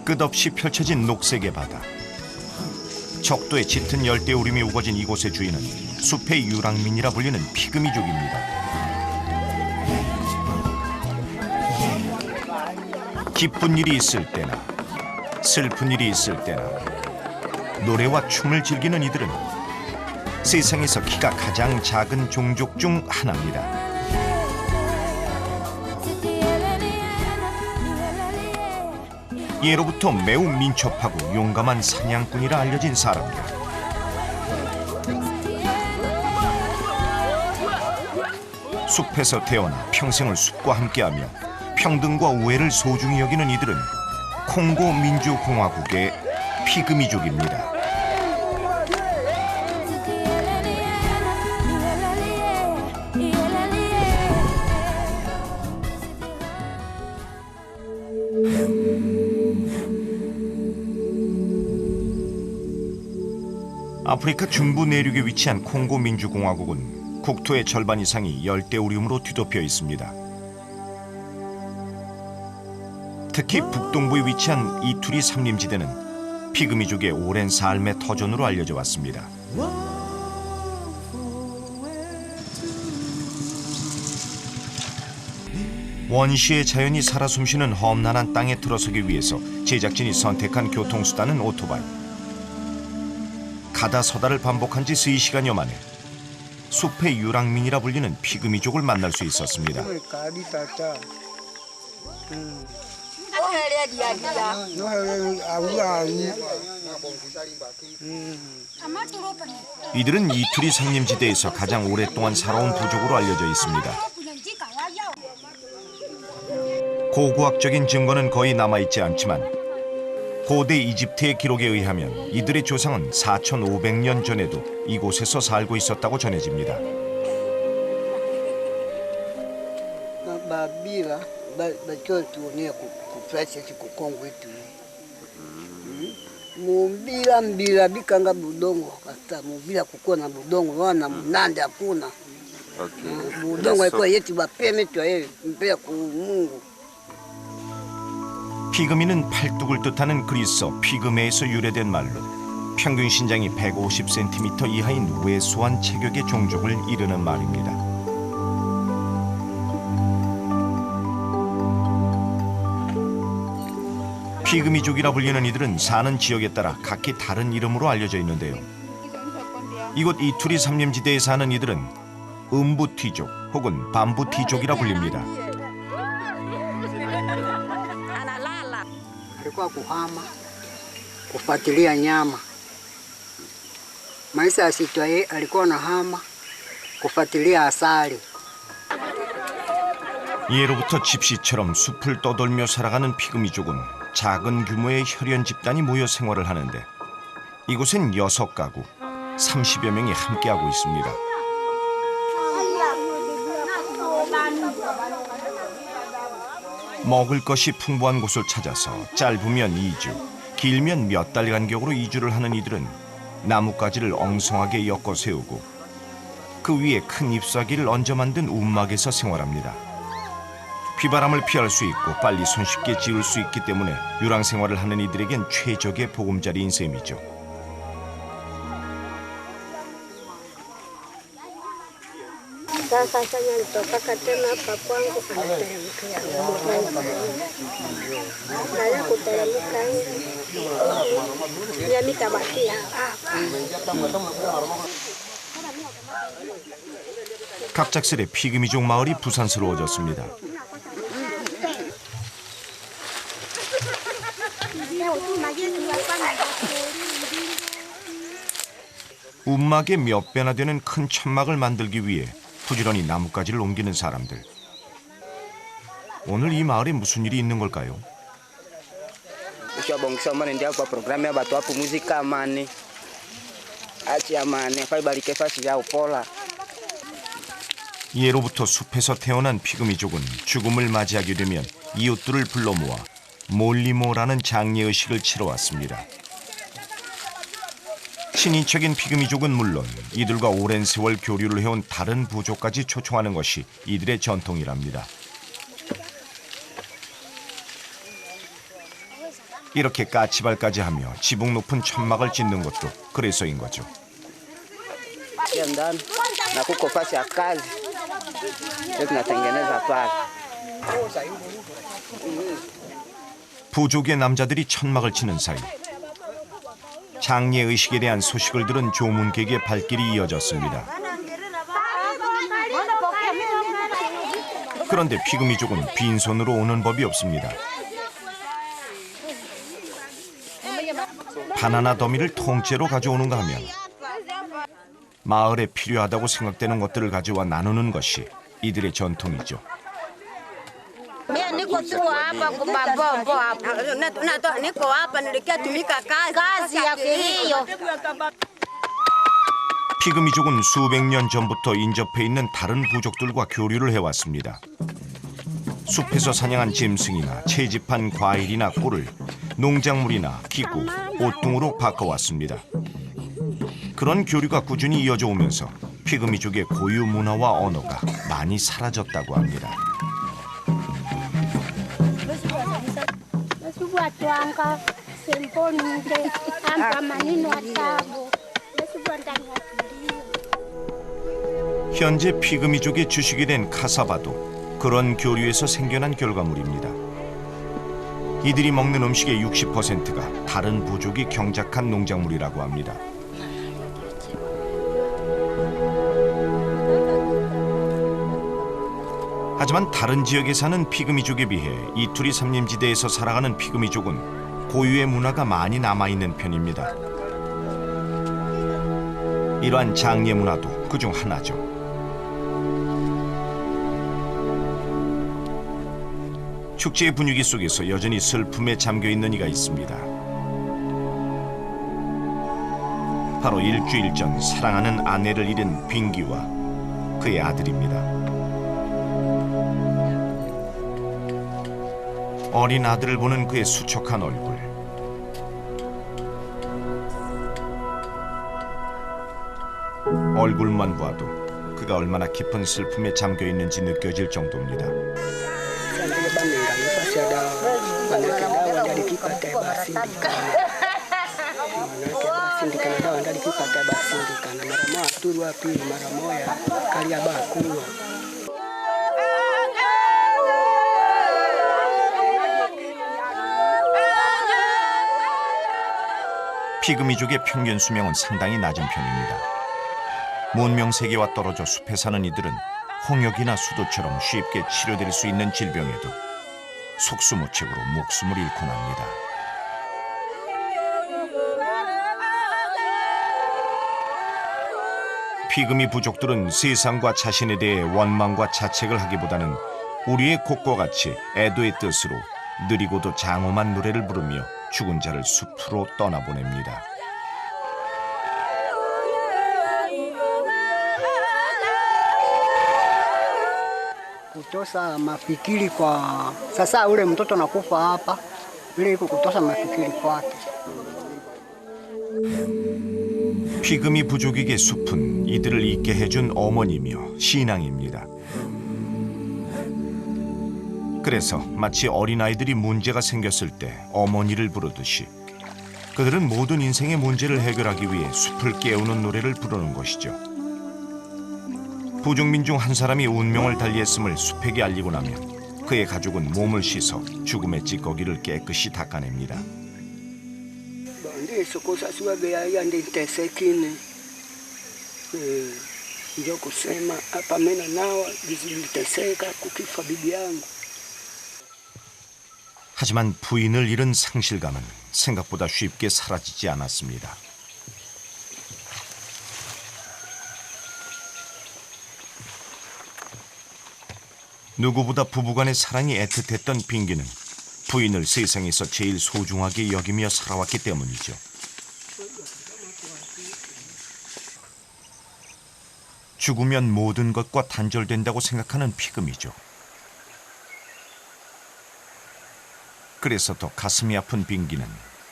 끝없이 펼쳐진 녹색의 바다. 적도의 짙은 열대우림이 우거진 이곳의 주인은 숲의 유랑민이라 불리는 피그미족입니다. 기쁜 일이 있을 때나 슬픈 일이 있을 때나 노래와 춤을 즐기는 이들은 세상에서 키가 가장 작은 종족 중 하나입니다. 예로부터 매우 민첩하고 용감한 사냥꾼이라 알려진 사람들. 숲에서 태어나 평생을 숲과 함께하며 평등과 우애를 소중히 여기는 이들은 콩고 민주공화국의 피그미족입니다. 아프리카 중부 내륙에 위치한 콩고 민주공화국은 국토의 절반 이상이 열대우림으로 뒤덮여 있습니다. 특히 북동부에 위치한 이투리 삼림지대는 피그미족의 오랜 삶의 터전으로 알려져 왔습니다. 원시의 자연이 살아 숨쉬는 험난한 땅에 들어서기 위해서 제작진이 선택한 교통수단은 오토바이. 가다 서다를 반복한 지 3시간여 만에 숲의 유랑민이라 불리는 피그미족을 만날 수 있었습니다. 이들은 이투리 삼림지대에서 가장 오랫동안 살아온 부족으로 알려져 있습니다. 고고학적인 증거는 거의 남아있지 않지만 고대 이집트의 기록에 의하면 이들의 조상은 4,500년 전에도 이곳에서 살고 있었다고 전해집니다. 피그미는 팔뚝을 뜻하는 그리스어 피그메에서 유래된 말로 평균 신장이 150cm 이하인 왜소한 체격의 종족을 이르는 말입니다. 피그미족이라 불리는 이들은 사는 지역에 따라 각기 다른 이름으로 알려져 있는데요. 이곳 이투리 삼림지대에 사는 이들은 음부티족 혹은 밤부티족이라 불립니다. Alikuwa kuhama kufuatilia nyama. Maisha ya Sitwaye alikuwa na hama kufuatilia asali. 예로부터 집시처럼 숲을 떠돌며 살아가는 피그미족은 작은 규모의 혈연 집단이 모여 생활을 하는데 이곳엔 6가구, 30여 명이 함께하고 있습니다. 먹을 것이 풍부한 곳을 찾아서 짧으면 2주, 길면 몇 달 간격으로 이주를 하는 이들은 나뭇가지를 엉성하게 엮어 세우고 그 위에 큰 잎사귀를 얹어 만든 움막에서 생활합니다. 비바람을 피할 수 있고 빨리 손쉽게 지을 수 있기 때문에 유랑 생활을 하는 이들에겐 최적의 보금자리인 셈이죠. Sasa nilitoka tena hapa kwangu anateremkia naja kuteremka hivi ya mitabakia hapa. 갑작스레 피그미족 마을이 부산스러워졌습니다. 움막의 몇 배나 되는 큰 천막을 만들기 위해 부지런히 나뭇가지를 옮기는 사람들. 오늘 이 마을에 무슨 일이 있는 걸까요? 예로부터 숲에서 태어난 피그미족은 죽음을 맞이하게 되면 이웃들을 불러 모아 몰리모라는 장례의식을 치러왔습니다. 친인척인 피그미족은 물론 이들과 오랜 세월 교류를 해온 다른 부족까지 초청하는 것이 이들의 전통이랍니다. 이렇게 까치발까지 하며 지붕 높은 천막을 짓는 것도 그래서인 거죠. ndani na kuko fasi ya kazi ndio tunatengeneza pale. 부족의 남자들이 천막을 치는 사이 장례 의식에 대한 소식을 들은 조문객의 발길이 이어졌습니다. 그런데 피그미족은 빈손으로 오는 법이 없습니다. 바나나 더미를 통째로 가져오는가 하면 마을에 필요하다고 생각되는 것들을 가져와 나누는 것이 이들의 전통이죠. Niko tu hapa kubabombo hapa. Niko hapa nilitumika kazi ya kilio. 피그미족은 수백 년 전부터 인접해 있는 다른 부족들과 교류를 해왔습니다. 숲에서 사냥한 짐승이나 채집한 과일이나 꿀을 농작물이나 기구, 옷 등으로 바꿔왔습니다. 그런 교류가 꾸준히 이어져 오면서 피그미족의 고유 문화와 언어가 많이 사라졌다고 합니다. 현재 피그미족의 주식이 된 카사바도 그런 교류에서 생겨난 결과물입니다. 이들이 먹는 음식의 60%가 다른 부족이 경작한 농작물이라고 합니다. 하지만 다른 지역에 사는 피그미족에 비해 이투리 삼림지대에서 살아가는 피그미족은 고유의 문화가 많이 남아있는 편입니다. 이러한 장례 문화도 그중 하나죠. 축제의 분위기 속에서 여전히 슬픔에 잠겨있는 이가 있습니다. 바로 일주일 전 사랑하는 아내를 잃은 빙기와 그의 아들입니다. 어린 아들을 보는 그의 수척한 얼굴. 얼굴만 봐도 그가 얼마나 깊은 슬픔에 잠겨 있는지 느껴질 정도입니다. 피그미족의 평균 수명은 상당히 낮은 편입니다. 문명 세계와 떨어져 숲에 사는 이들은 홍역이나 수도처럼 쉽게 치료될 수 있는 질병에도 속수무책으로 목숨을 잃곤 합니다. 피그미 부족들은 세상과 자신에 대해 원망과 자책을 하기보다는 우리의 곡과 같이 애도의 뜻으로 느리고도 장엄한 노래를 부르며 죽은 자를 숲으로 떠나보냅니다. Kutosa mafikiri kwa sasa, ule mtoto nakufa hapa, ile iko kutosa mafikiri kwake. 피그미 부족에게 숲은 이들을 잊게 해준 어머니며 신앙입니다. 그래서 마치 어린아이들이 문제가 생겼을 때 어머니를 부르듯이 그들은 모든 인생의 문제를 해결하기 위해 숲을 깨우는 노래를 부르는 것이죠. 부족민 중 한 사람이 운명을 달리했음을 숲에게 알리고 나면 그의 가족은 몸을 씻어 죽음의 찌꺼기를 깨끗이 닦아냅니다. Ndio kusema hapa mimi nawa niliteseka kukifa bibi yangu. 하지만 부인을 잃은 상실감은 생각보다 쉽게 사라지지 않았습니다. 누구보다 부부간의 사랑이 애틋했던 빙기는 부인을 세상에서 제일 소중하게 여기며 살아왔기 때문이죠. 죽으면 모든 것과 단절된다고 생각하는 피그미죠. 그래서 더 가슴이 아픈 빙기는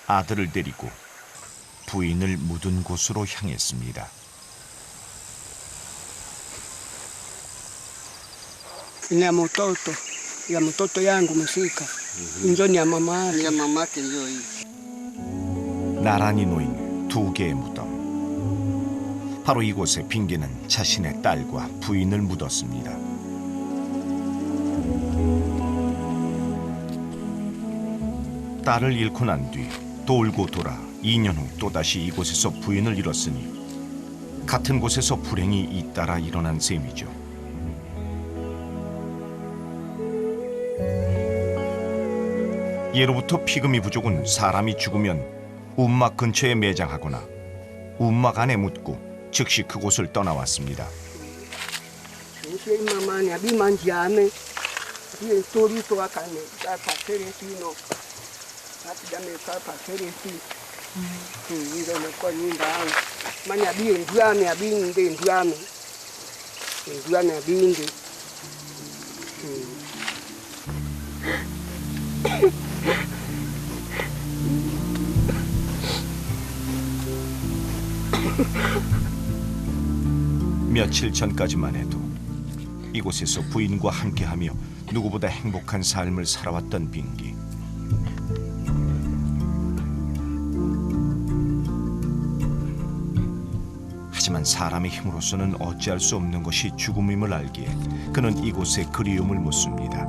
아들을 데리고 부인을 묻은 곳으로 향했습니다. Ya mtoto yangu msika 인존이야 마마. 나란히 놓인 두 개의 무덤. 바로 이곳에 빙계는 자신의 딸과 부인을 묻었습니다. 딸을 잃고 난 뒤 돌고 돌아 2년 후 또다시 이곳에서 부인을 잃었으니 같은 곳에서 불행이 잇따라 일어난 셈이죠. 예로부터 피금이 부족은 사람이 죽으면 운막 근처에 매장하거나 운막 안에 묻고 즉시 그곳을 떠나왔습니다. 마마냐 비만지아네. 이 스토리 또 아까네. 다 파세레티노. 아티다메 다 파세레티. 이거는 거닌다. 마냐 비엔 두아메 비인데 두아메. 두아메 비인데. 며칠 전까지만 해도 이곳에서 부인과 함께하며 누구보다 행복한 삶을 살아왔던 빙기. 하지만 사람의 힘으로서는 어찌할 수 없는 것이 죽음임을 알기에 그는 이곳에 그리움을 묻습니다.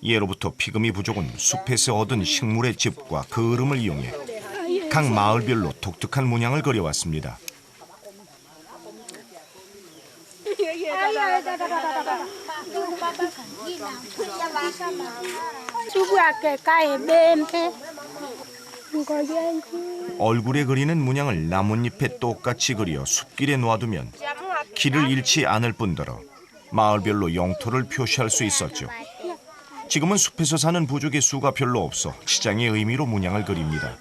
예로부터 피금이 부족은 숲에서 얻은 식물의 즙과 거름을 이용해 각 마을별로 독특한 문양을 그려왔습니다. 얼굴에 그리는 문양을 나뭇잎에 똑같이 그려 숲길에 놓아두면 길을 잃지 않을 뿐더러 마을별로 영토를 표시할 수 있었죠. 지금은 숲에서 사는 부족의 수가 별로 없어 시장의 의미로 문양을 그립니다.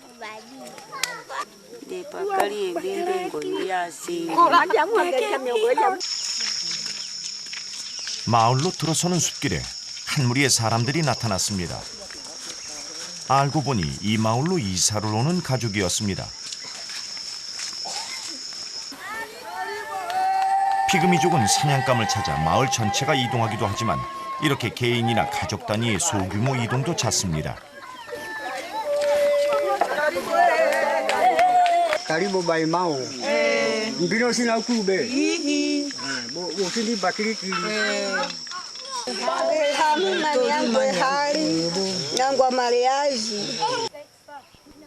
마을로 들어서는 숲길에 한 무리의 사람들이 나타났습니다. 알고 보니 이 마을로 이사를 오는 가족이었습니다. 피그미족은 사냥감을 찾아 마을 전체가 이동하기도 하지만 이렇게 개인이나 가족 단위의 소규모 이동도 잦습니다. Karibu bai mau. Mbino sina kube. Bo sini bakiri kiri.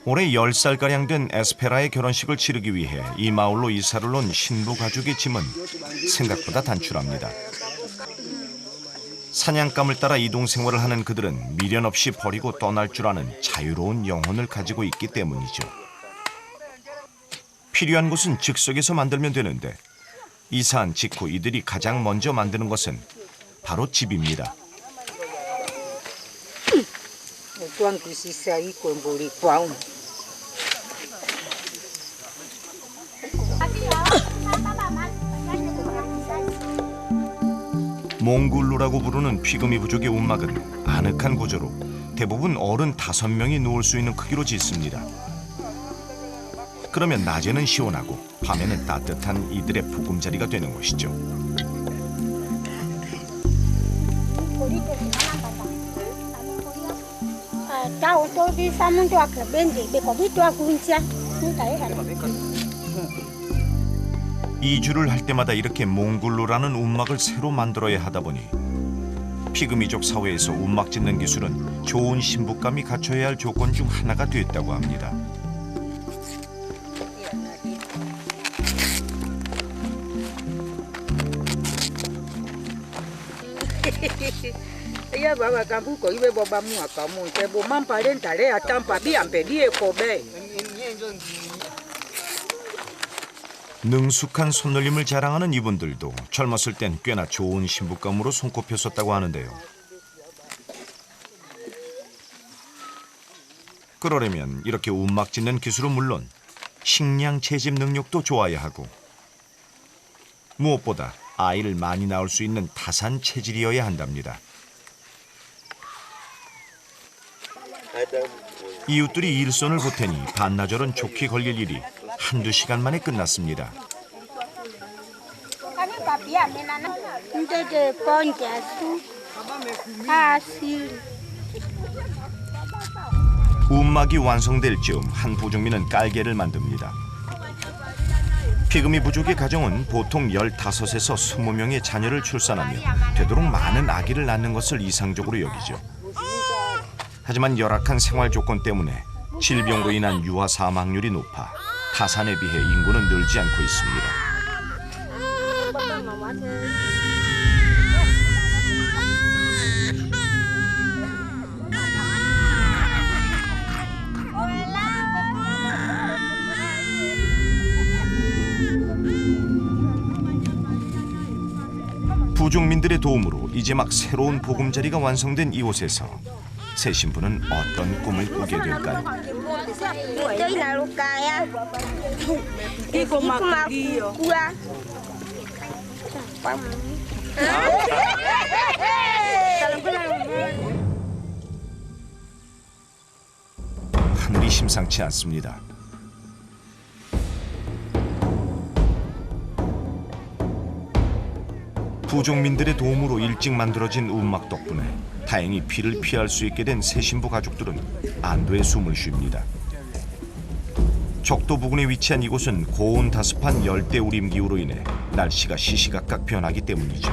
올해 10살가량 된 에스페라의 결혼식을 치르기 위해 이 마을로 이사를 온 신부 가족의 짐은 생각보다 단출합니다. 사냥감을 따라 이동 생활을 하는 그들은 미련 없이 버리고 떠날 줄 아는 자유로운 영혼을 가지고 있기 때문이죠. 필요한 곳은 즉석에서 만들면 되는데 이사한 직후 이들이 가장 먼저 만드는 것은 바로 집입니다. 몽굴루라고 부르는 피그미 부족의 운막은 아늑한 구조로 대부분 어른 5명이 누울 수 있는 크기로 짓습니다. 그러면 낮에는 시원하고 밤에는 따뜻한 이들의 보금자리가 되는 것이죠. 이주를 할 때마다 이렇게 몽굴루라는 운막을 새로 만들어야 하다 보니 피그미족 사회에서 운막 짓는 기술은 좋은 신부감이 갖춰야 할 조건 중 하나가 됐다고 합니다. 능숙한 손놀림을 자랑하는 이분들도 젊었을 땐 꽤나 좋은 신부감으로 손꼽혔었다고 하는데요. 그러려면 이렇게 운막 짓는 기술은 물론 식량 채집 능력도 좋아야 하고 무엇보다 아이를 많이 낳을 수 있는 타산 체질이어야 한답니다. 이웃들이 일손을 보태니 반나절은 좋게 걸릴 일이 한두 시간 만에 끝났습니다. 움막이 완성될 즈음 한 부족민은 깔개를 만듭니다. 피그미 부족의 가정은 보통 15에서 20명의 자녀를 출산하며 되도록 많은 아기를 낳는 것을 이상적으로 여기죠. 하지만 열악한 생활 조건 때문에 질병으로 인한 유아 사망률이 높아 타산에 비해 인구는 늘지 않고 있습니다. 부족민들의 도움으로 이제 막 새로운 보금자리가 완성된 이곳에서 새 신부는 어떤 꿈을 꾸게 될까요? 하늘이 심상치 않습니다. 부족민들의 도움으로 일찍 만들어진 움막 덕분에 다행히 비를 피할 수 있게 된 새 신부 가족들은 안도의 숨을 쉽니다. 적도 부근에 위치한 이곳은 고온 다습한 열대 우림 기후로 인해 날씨가 시시각각 변하기 때문이죠.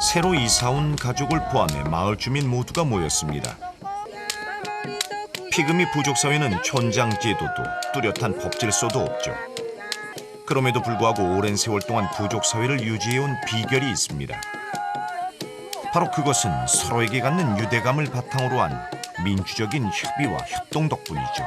새로 이사 온 가족을 포함해 마을 주민 모두가 모였습니다. 피그미 부족 사회는 촌장 제도도 뚜렷한 법 질서도 없죠. 그럼에도 불구하고 오랜 세월 동안 부족 사회를 유지해온 비결이 있습니다. 바로 그것은 서로에게 갖는 유대감을 바탕으로 한 민주적인 협의와 협동 덕분이죠.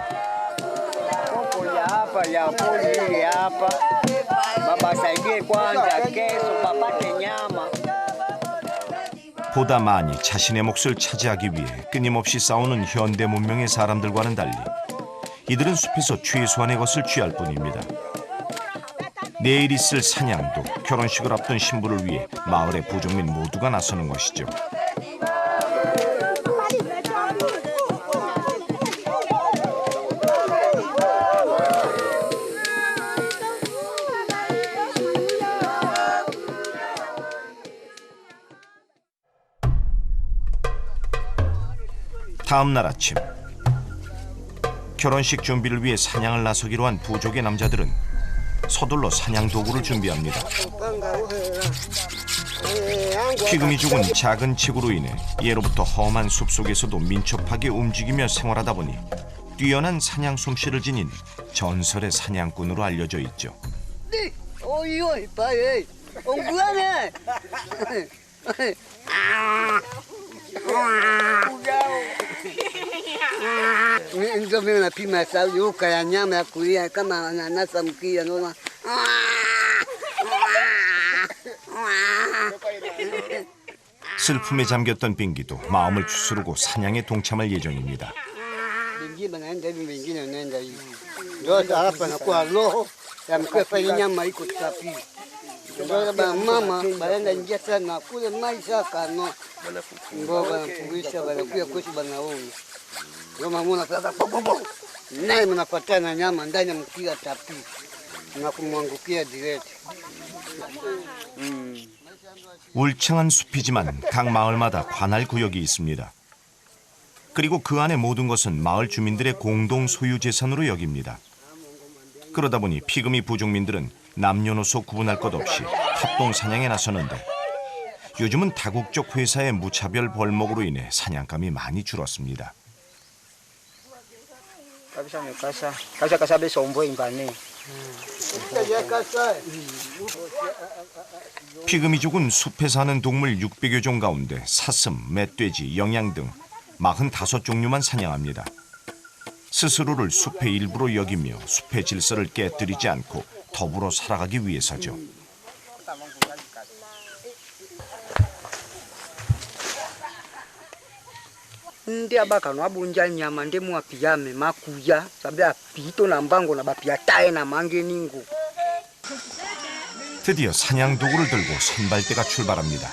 보다 많이 자신의 몫을 차지하기 위해 끊임없이 싸우는 현대 문명의 사람들과는 달리 이들은 숲에서 최소한의 것을 취할 뿐입니다. 내일 있을 사냥도 결혼식을 앞둔 신부를 위해 마을의 부족민 모두가 나서는 것이죠. 다음 날 아침, 결혼식 준비를 위해 사냥을 나서기로 한 부족의 남자들은 서둘러 사냥 도구를 준비합니다. 피그미족은 작은 칙으로 인해 예로부터 험한 숲속에서도 민첩하게 움직이며 생활하다 보니 뛰어난 사냥 솜씨를 지닌 전설의 사냥꾼으로 알려져 있죠. 슬픔에 잠겼던 빙기도 마음을 추스르고 사냥에 동참할 예정입니다. 울창한 숲이지만 각 마을마다 관할 구역이 있습니다. 그리고 그 안의 모든 것은 마을 주민들의 공동 소유 재산으로 여깁니다. 그러다 보니 피그미 부족민들은 남녀노소 구분할 것 없이 합동 사냥에 나서는데 요즘은 다국적 회사의 무차별 벌목으로 인해 사냥감이 많이 줄었습니다. 피그미족은 숲에 사는 동물 600여 종 가운데 사슴, 멧돼지, 영양 등 45종류만 사냥합니다. 스스로를 숲의 일부로 여기며 숲의 질서를 깨뜨리지 않고 더불어 살아가기 위해서죠. Ndi abakano abunja nyama ndi mwapiyame makuya sabe apito na mbango na bapia tae na mange ningu 드디어 사냥 도구를 들고 선발대가 출발합니다.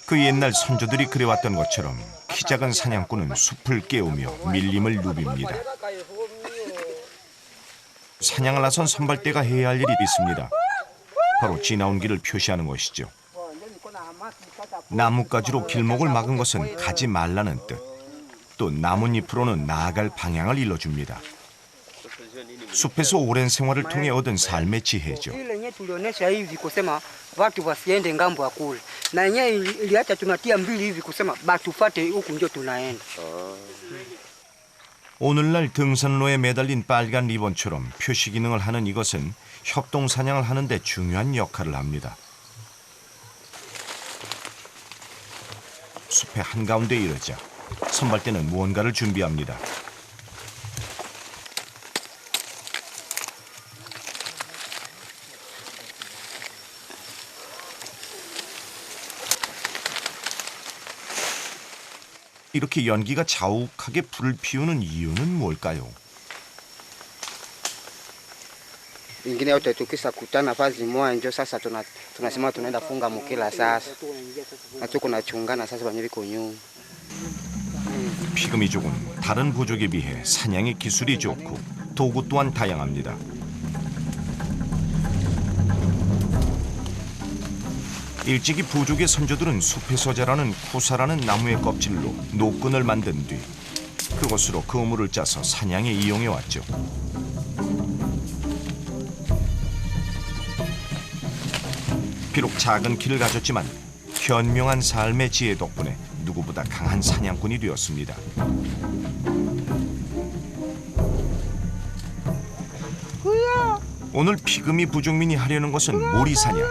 그 옛날 선조들이 그래왔던 것처럼 키 작은 사냥꾼은 숲을 깨우며 밀림을 누빕니다. 사냥을 나선 선발대가 해야 할 일이 있습니다. 바로 지나온 길을 표시하는 것이죠. 나뭇가지로 길목을 막은 것은 가지 말라는 뜻. 또 나뭇잎으로는 나아갈 방향을 일러줍니다. 숲에서 오랜 생활을 통해 얻은 삶의 지혜죠. Ile tulionyesha hivi kusema watu wasiende ngambo ya kule, na yenyewe iliacha tunatia mbili hivi kusema batufate huku ndio tunaenda. 오늘날 등산로에 매달린 빨간 리본처럼 표시 기능을 하는 이것은 협동 사냥을 하는 데 중요한 역할을 합니다. 숲의 한가운데 이르자 선발대는 무언가를 준비합니다. 이렇게 연기가 자욱하게 불을 피우는 이유는 뭘까요? Ingine yote tukisakutana fazi moja ndio sasa tunasema tunaenda funga mukila sasa. Na tuko nachungana sasa wenyewe viko nyuma. 피그미족은 다른 부족에 비해 사냥의 기술이 좋고 도구 또한 다양합니다. 일찍이 부족의 선조들은 숲에서 자라는 쿠사라는 나무의 껍질로 노끈을 만든 뒤 그것으로 그물을 짜서 사냥에 이용해 왔죠. 비록 작은 키를 가졌지만 현명한 삶의 지혜 덕분에 누구보다 강한 사냥꾼이 되었습니다. 오늘 피그미 부족민이 하려는 것은 모리 사냥.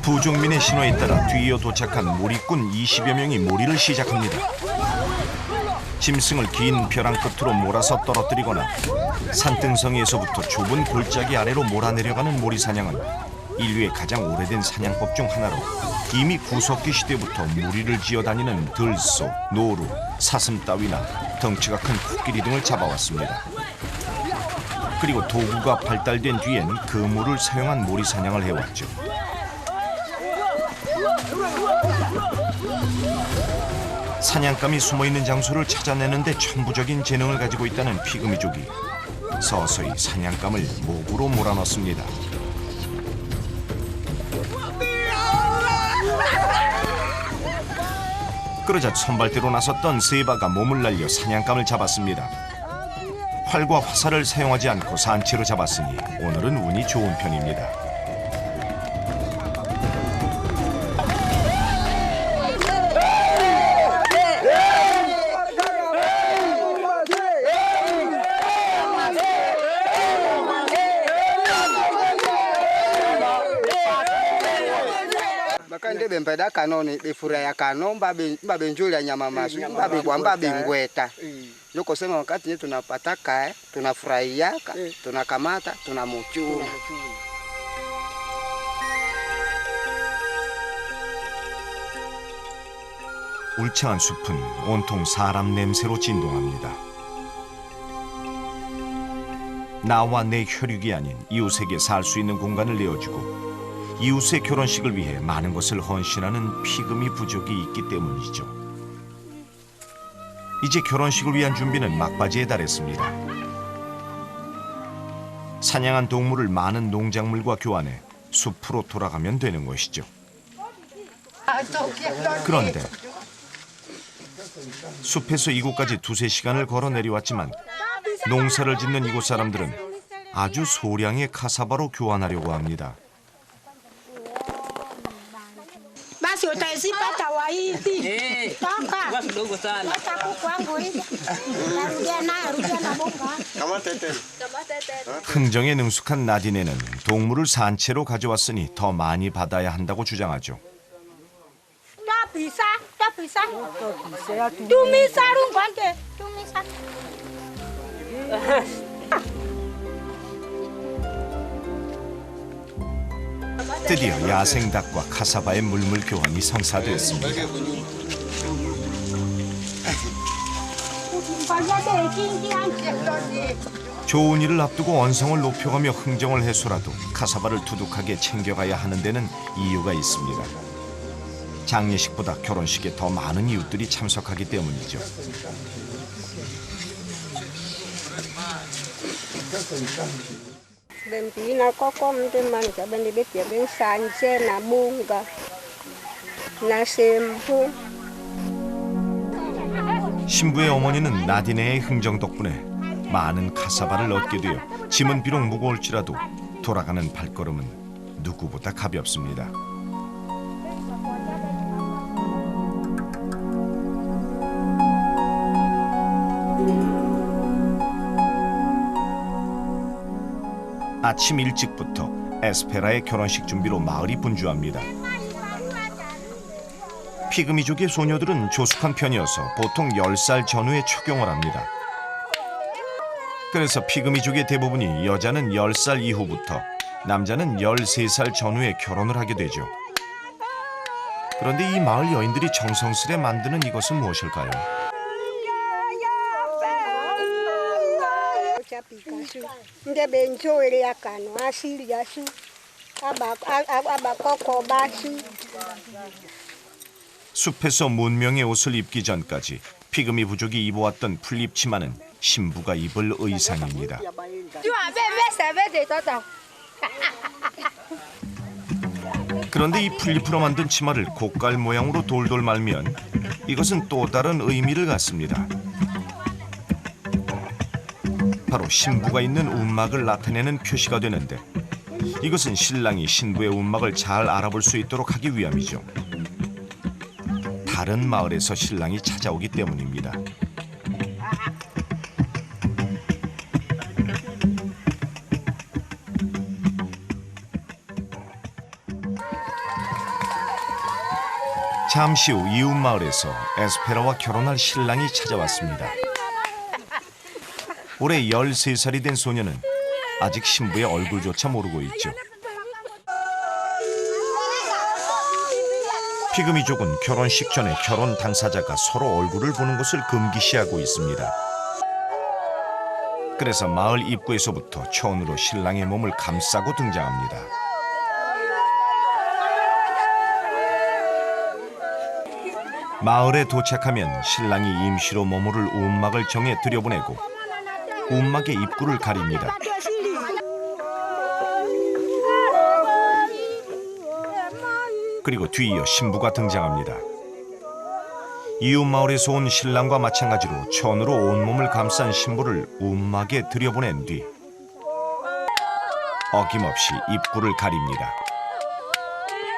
부족민의 신호에 따라 뒤이어 도착한 모리꾼 20여 명이 몰이를 시작합니다. 짐승을 긴 벼랑 끝으로 몰아서 떨어뜨리거나 산등성이에서부터 좁은 골짜기 아래로 몰아내려가는 모리 사냥은 인류의 가장 오래된 사냥법 중 하나로 이미 구석기 시대부터 무리를 지어다니는 들소, 노루, 사슴 따위나 덩치가 큰 코끼리 등을 잡아왔습니다. 그리고 도구가 발달된 뒤엔 그물을 사용한 모리 사냥을 해왔죠. 사냥감이 숨어있는 장소를 찾아내는데 천부적인 재능을 가지고 있다는 피그미족이 서서히 사냥감을 목으로 몰아넣습니다. 그러자 선발대로 나섰던 세바가 몸을 날려 사냥감을 잡았습니다. 활과 화살을 사용하지 않고 산채로 잡았으니 오늘은 운이 좋은 편입니다. Bakande bempeda kanoni befuraya kano mbabe njuli ya nyama masu mbabe kwa mbabe ngweta. Yoko sema wakati yetu tunapata kae, tunafurahia, tunakamata, tunamuchuma. 울창한 숲은 온통 사람 냄새로 진동합니다. 나와 내 혈육이 아닌 이웃에게 살 수 있는 공간을 내어주고 이웃의 결혼식을 위해 많은 것을 헌신하는 피그미 부족이 있기 때문이죠. 이제 결혼식을 위한 준비는 막바지에 달했습니다. 사냥한 동물을 많은 농작물과 교환해 숲으로 돌아가면 되는 것이죠. 그런데 숲에서 이곳까지 2~3시간을 걸어 내려왔지만 농사를 짓는 이곳 사람들은 아주 소량의 카사바로 교환하려고 합니다. Basi utaisipata waidi. Toka. Kidogo sana. Toka kwangu hivi. Narudia na bonga. 흥정에 능숙한 나디네는 동물을 산채로 가져왔으니 더 많이 받아야 한다고 주장하죠. bisa, tak bisa. Tumisa rumbante, tumisa. 드디어 야생 닭과 카사바의 물물 교환이 성사됐습니다. 좋은 일을 앞두고 언성을 높여가며 흥정을 해서라도 카사바를 두둑하게 챙겨가야 하는 데는 이유가 있습니다. 장례식보다 결혼식에 더 많은 이웃들이 참석하기 때문이죠. Bempina kokom teman ka bende betia ben sanje na munga na sempu. 신부의 어머니는 나디네의 흥정 덕분에 많은 카사바를 얻게 되어 짐은 비록 무거울지라도 돌아가는 발걸음은 누구보다 가볍습니다. 아침 일찍부터 에스페라의 결혼식 준비로 마을이 분주합니다. 피그미족의 소녀들은 조숙한 편이어서 보통 10살 전후에 초경을 합니다. 그래서 피그미족의 대부분이 여자는 10살 이후부터 남자는 13살 전후에 결혼을 하게 되죠. 그런데 이 마을 여인들이 정성스레 만드는 이것은 무엇일까요? Nde benjo ile yakano asili yasu. Aba koko basu. 숲에서 문명의 옷을 입기 전까지 피그미 부족이 입어왔던 풀잎 치마는 신부가 입을 의상입니다. 그런데 이 풀잎으로 만든 치마를 고깔 모양으로 돌돌 말면 이것은 또 다른 의미를 갖습니다. 바로 신부가 있는 움막을 나타내는 표시가 되는데 이것은 신랑이 신부의 움막을 잘 알아볼 수 있도록 하기 위함이죠. 다른 마을에서 신랑이 찾아오기 때문입니다. 잠시 후 이웃 마을에서 에스페라와 결혼할 신랑이 찾아왔습니다. 올해 13살이 된 소녀는 아직 신부의 얼굴조차 모르고 있죠. 피그미족은 결혼식 전에 결혼 당사자가 서로 얼굴을 보는 것을 금기시하고 있습니다. 그래서 마을 입구에서부터 천으로 신랑의 몸을 감싸고 등장합니다. 마을에 도착하면 신랑이 임시로 머무를 움막을 정해 들여보내고 움막의 입구를 가립니다. 그리고 뒤이어 신부가 등장합니다. 이웃 마을에서 온 신랑과 마찬가지로 천으로 온몸을 감싼 신부를 움막에 들여보낸 뒤 어김없이 입구를 가립니다.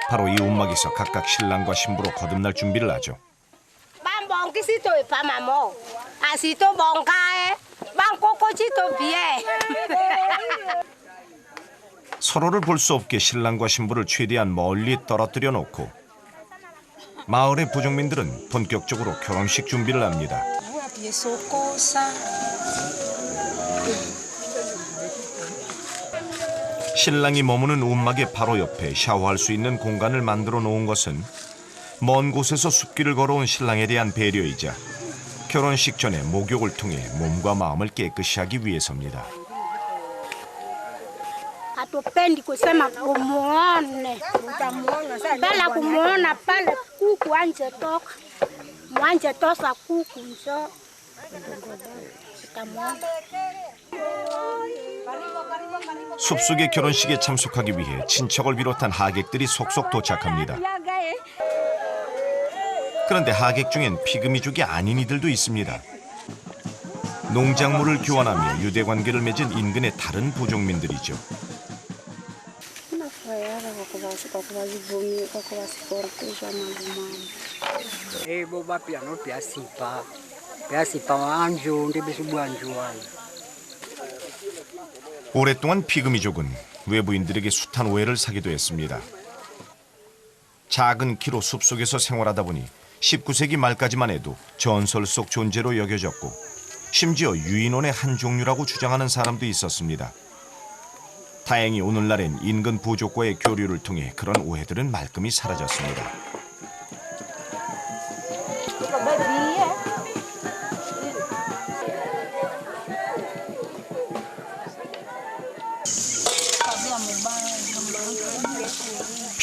바로 이 움막에서 각각 신랑과 신부로 거듭날 준비를 하죠. 서로를 볼 수 없게 신랑과 신부를 최대한 멀리 떨어뜨려 놓고 마을의 부족민들은 본격적으로 결혼식 준비를 합니다. 신랑이 머무는 움막의 바로 옆에 샤워할 수 있는 공간을 만들어 놓은 것은 먼 곳에서 숲길을 걸어온 신랑에 대한 배려이자 결혼식 전에 목욕을 통해 몸과 마음을 깨끗이 하기 위해서입니다. Hatupendi kusema kumuone, bala kumuona pale kuku anje toka, mwanje tosa kuku njo. 숲속의 결혼식에 참석하기 위해 친척을 비롯한 하객들이 속속 도착합니다. 그런데 하객 중엔 피그미족이 아닌 이들도 있습니다. 농작물을 교환하며 유대관계를 맺은 인근의 다른 부족민들이죠. 오랫동안 피그미족은 외부인들에게 숱한 오해를 사기도 했습니다. 작은 키로 숲속에서 생활하다 보니 19세기 말까지만 해도 전설 속 존재로 여겨졌고 심지어 유인원의 한 종류라고 주장하는 사람도 있었습니다. 다행히 오늘날엔 인근 부족과의 교류를 통해 그런 오해들은 말끔히 사라졌습니다.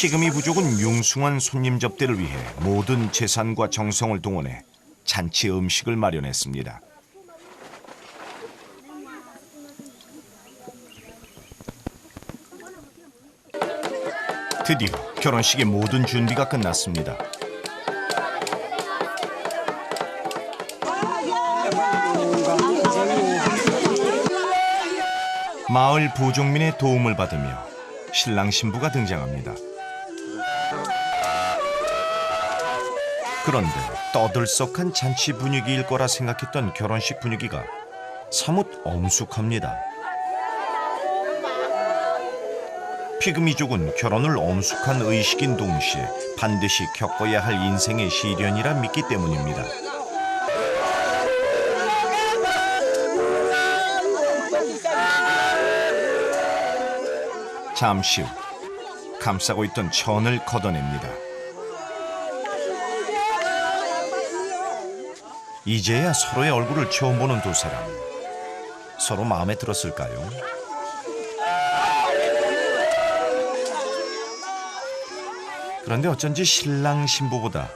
피그미 부족은 융숭한 손님 접대를 위해 모든 재산과 정성을 동원해 잔치 음식을 마련했습니다. 드디어 결혼식의 모든 준비가 끝났습니다. 마을 부족민의 도움을 받으며 신랑 신부가 등장합니다. 그런데 떠들썩한 잔치 분위기일 거라 생각했던 결혼식 분위기가 사뭇 엄숙합니다. 피그미족은 결혼을 엄숙한 의식인 동시에 반드시 겪어야 할 인생의 시련이라 믿기 때문입니다. 잠시 후 감싸고 있던 천을 걷어냅니다. 이제야 서로의 얼굴을 처음 보는 두 사람. 서로 마음에 들었을까요? 그런데 어쩐지 신랑 신부보다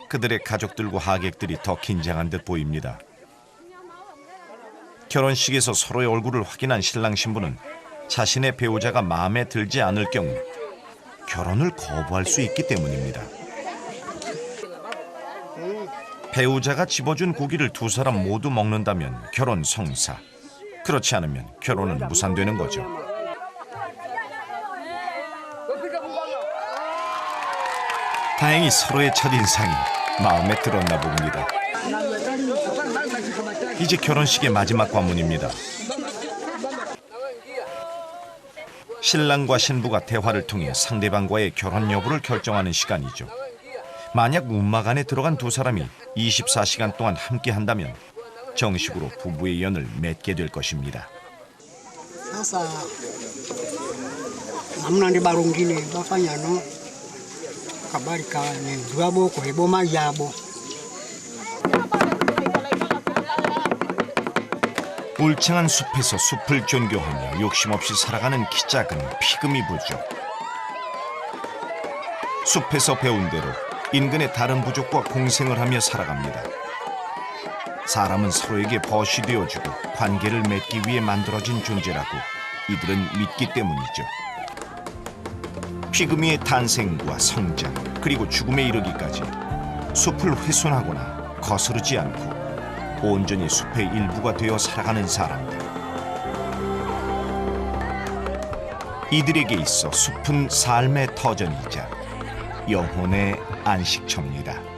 그들의 가족들과 하객들이 더 긴장한 듯 보입니다. 결혼식에서 서로의 얼굴을 확인한 신랑 신부는 자신의 배우자가 마음에 들지 않을 경우 결혼을 거부할 수 있기 때문입니다. 배우자가 집어준 고기를 두 사람 모두 먹는다면 결혼 성사. 그렇지 않으면 결혼은 무산되는 거죠. 다행히 서로의 첫인상이 마음에 들었나 봅니다. 이제 결혼식의 마지막 관문입니다. 신랑과 신부가 대화를 통해 상대방과의 결혼 여부를 결정하는 시간이죠. 만약 운막 안에 들어간 두 사람이 24시간 동안 함께 한다면 정식으로 부부의 연을 맺게 될 것입니다. Sasa namna ndi barungine bafanya no kabari ka ne duabo ko eboma yabo. 울창한 숲에서 숲을 존경하며 욕심없이 살아가는 키 작은 피그미 부족. 숲에서 배운 대로 인근의 다른 부족과 공생을 하며 살아갑니다. 사람은 서로에게 벗이 되어주고 관계를 맺기 위해 만들어진 존재라고 이들은 믿기 때문이죠. 피그미의 탄생과 성장 그리고 죽음에 이르기까지 숲을 훼손하거나 거스르지 않고 온전히 숲의 일부가 되어 살아가는 사람들. 이들에게 있어 숲은 삶의 터전이자 영혼의 안식처입니다.